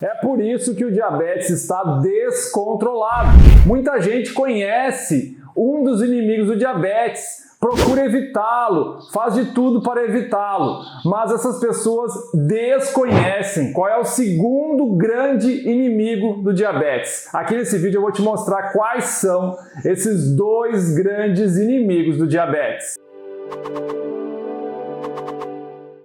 É por isso que o diabetes está descontrolado. Muita gente conhece um dos inimigos do diabetes, procura evitá-lo, faz de tudo para evitá-lo, mas essas pessoas desconhecem qual é o segundo grande inimigo do diabetes. Aqui nesse vídeo eu vou te mostrar quais são esses dois grandes inimigos do diabetes.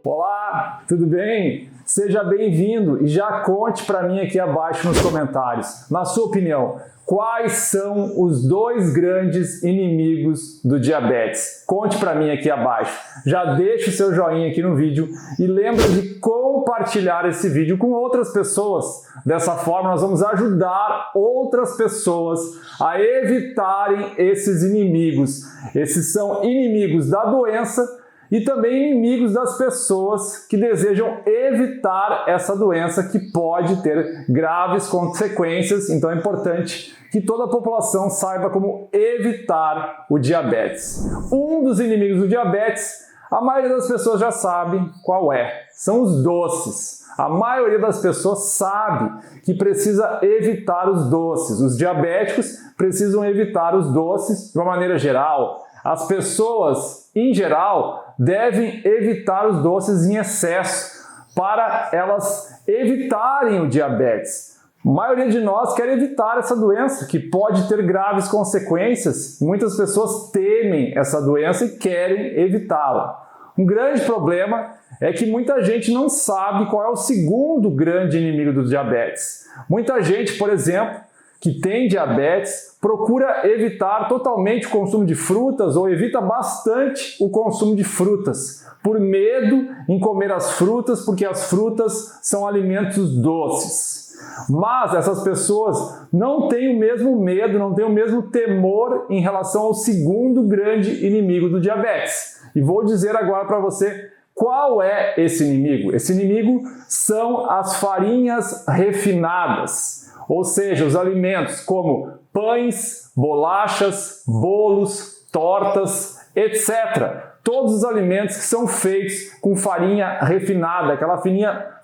Olá, tudo bem? Seja bem-vindo e já conte para mim aqui abaixo nos comentários, na sua opinião, quais são os dois grandes inimigos do diabetes? Conte para mim aqui abaixo. Já deixa o seu joinha aqui no vídeo e lembra de compartilhar esse vídeo com outras pessoas. Dessa forma nós vamos ajudar outras pessoas a evitarem esses inimigos. Esses são inimigos da doença e também inimigos das pessoas que desejam evitar essa doença que pode ter graves consequências. Então é importante que toda a população saiba como evitar o diabetes. Um dos inimigos do diabetes, a maioria das pessoas já sabe qual é. São os doces. A maioria das pessoas sabe que precisa evitar os doces. Os diabéticos precisam evitar os doces de uma maneira geral. As pessoas, em geral, devem evitar os doces em excesso para elas evitarem o diabetes. A maioria de nós quer evitar essa doença, que pode ter graves consequências. Muitas pessoas temem essa doença e querem evitá-la. Um grande problema é que muita gente não sabe qual é o segundo grande inimigo do diabetes. Muita gente, por exemplo, que tem diabetes, procura evitar totalmente o consumo de frutas ou evita bastante o consumo de frutas, por medo em comer as frutas, porque as frutas são alimentos doces. Mas essas pessoas não têm o mesmo medo, não têm o mesmo temor em relação ao segundo grande inimigo do diabetes. E vou dizer agora para você qual é esse inimigo. Esse inimigo são as farinhas refinadas. Ou seja, os alimentos como pães, bolachas, bolos, tortas, etc. Todos os alimentos que são feitos com farinha refinada, aquela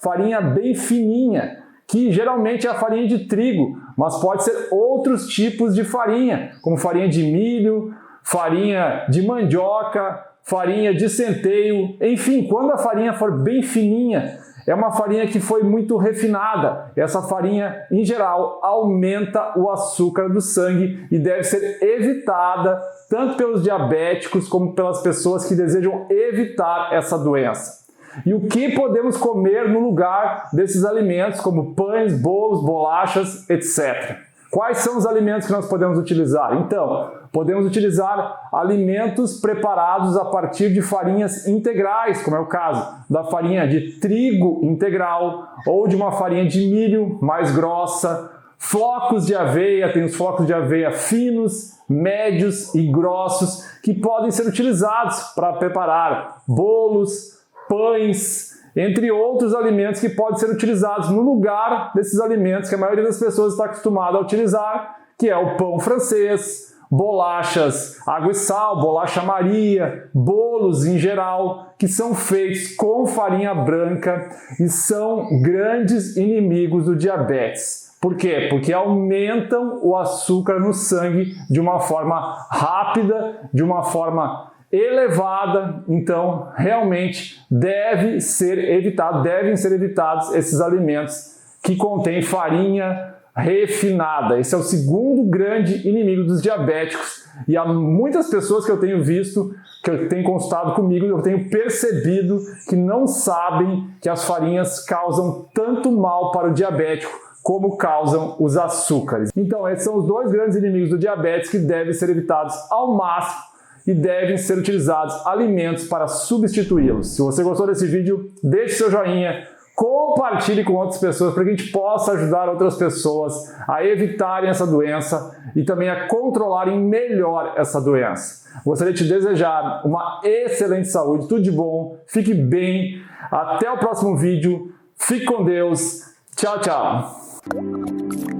farinha bem fininha, que geralmente é a farinha de trigo, mas pode ser outros tipos de farinha, como farinha de milho, farinha de mandioca, farinha de centeio, enfim, quando a farinha for bem fininha, é uma farinha que foi muito refinada. Essa farinha, em geral, aumenta o açúcar do sangue e deve ser evitada tanto pelos diabéticos como pelas pessoas que desejam evitar essa doença. E o que podemos comer no lugar desses alimentos, como pães, bolos, bolachas, etc. Quais são os alimentos que nós podemos utilizar? Então, podemos utilizar alimentos preparados a partir de farinhas integrais, como é o caso da farinha de trigo integral ou de uma farinha de milho mais grossa, flocos de aveia, tem os flocos de aveia finos, médios e grossos que podem ser utilizados para preparar bolos, pães, entre outros alimentos que podem ser utilizados no lugar desses alimentos que a maioria das pessoas está acostumada a utilizar, que é o pão francês, bolachas, água e sal, bolacha Maria, bolos em geral, que são feitos com farinha branca e são grandes inimigos do diabetes. Por quê? Porque aumentam o açúcar no sangue de uma forma rápida, de uma forma elevada, então realmente devem ser evitados esses alimentos que contêm farinha refinada. Esse é o segundo grande inimigo dos diabéticos e há muitas pessoas que eu tenho visto, que eu tenho consultado comigo, eu tenho percebido que não sabem que as farinhas causam tanto mal para o diabético como causam os açúcares. Então esses são os dois grandes inimigos do diabetes que devem ser evitados ao máximo e devem ser utilizados alimentos para substituí-los. Se você gostou desse vídeo, deixe seu joinha, compartilhe com outras pessoas para que a gente possa ajudar outras pessoas a evitarem essa doença e também a controlarem melhor essa doença. Gostaria de te desejar uma excelente saúde, tudo de bom, fique bem, até o próximo vídeo, fique com Deus, tchau, tchau!